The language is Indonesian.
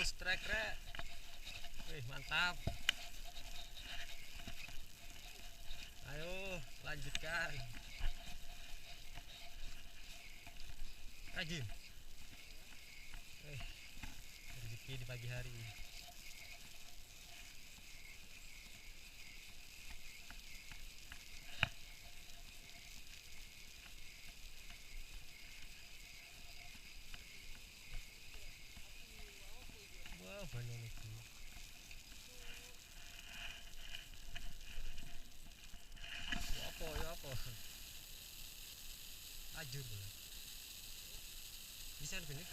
strike rek. Wih, mantap. Ayo, lanjutkan. Rajin. Rezeki di pagi hari. Wah, banyak itu. Ya apa? Ajur. Bisa begini.